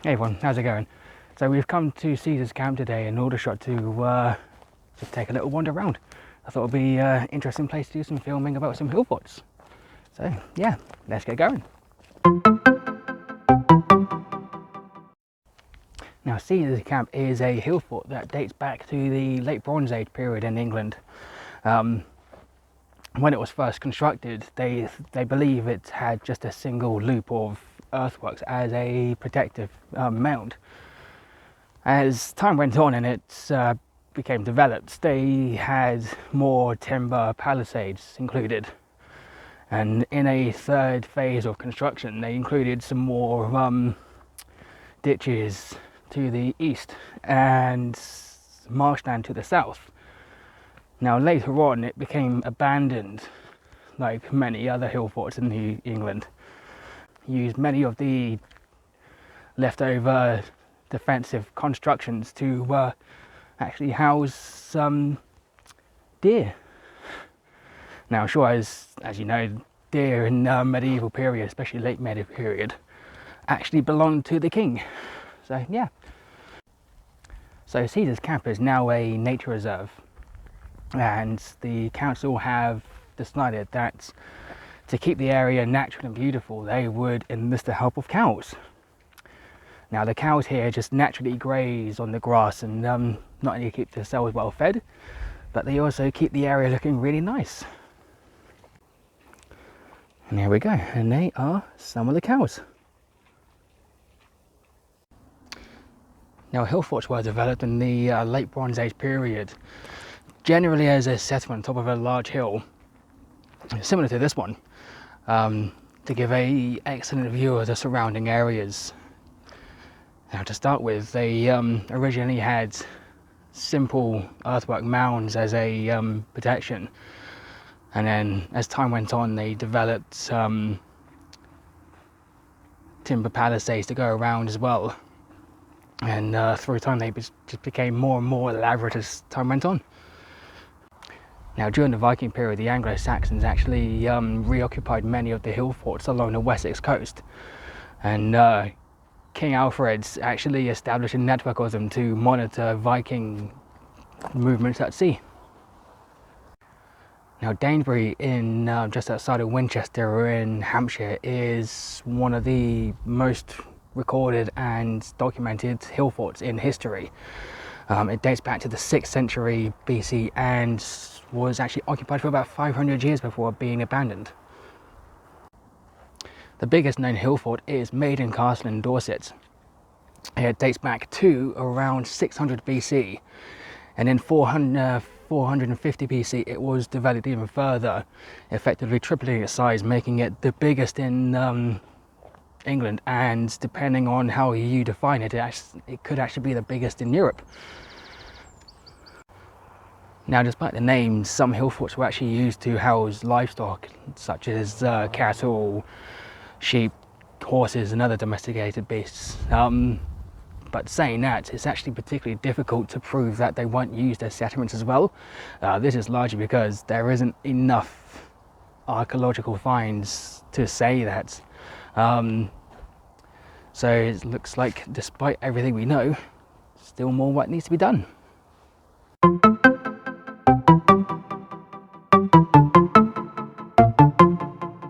Hey everyone, how's it going? So we've come to Caesar's camp today in Aldershot to just take a little wander around. I thought it would be an interesting place to do some filming about some hill forts. So yeah, let's get going. Now Caesar's camp is a hill fort that dates back to the late Bronze Age period in England. When it was first constructed, they believe it had just a single loop of earthworks as a protective mound. As time went on and it became developed, they had more timber palisades included. And in a third phase of construction, they included some more ditches to the east and marshland to the south. Now later on it became abandoned, like many other hill forts in New England. Used many of the leftover defensive constructions to actually house some deer. Now sure, as you know, deer in the medieval period, especially late medieval period, actually belonged to the king. So yeah. So Caesar's Camp is now a nature reserve, and the council have decided that to keep the area natural and beautiful, they would enlist the help of cows. Now the cows here just naturally graze on the grass and not only keep themselves well fed, but they also keep the area looking really nice. And here we go, and they are some of the cows. Now hill forts were developed in the late Bronze Age period, generally as a settlement on top of a large hill, similar to this one, to give an excellent view of the surrounding areas. Now to start with, they originally had simple earthwork mounds as a protection, and then as time went on they developed timber palisades to go around as well, and through time they just became more and more elaborate as time went on. Now during the Viking period, the Anglo-Saxons actually reoccupied many of the hill forts along the Wessex coast, and King Alfred actually established a network of them to monitor Viking movements at sea. Now Danebury, in just outside of Winchester in Hampshire, is one of the most recorded and documented hill forts in history. It dates back to the 6th century BC and was actually occupied for about 500 years before being abandoned. The biggest known hill fort is Maiden Castle in Dorset. It dates back to around 600 BC, and in 450 BC it was developed even further, effectively tripling its size, making it the biggest in England, and depending on how you define it, it could actually be the biggest in Europe. Now despite the name, some hill forts were actually used to house livestock such as cattle, sheep, horses and other domesticated beasts. But saying that, it's actually particularly difficult to prove that they weren't used as settlements as well. This is largely because there isn't enough archaeological finds to say that. So it looks like, despite everything we know, still more work needs to be done.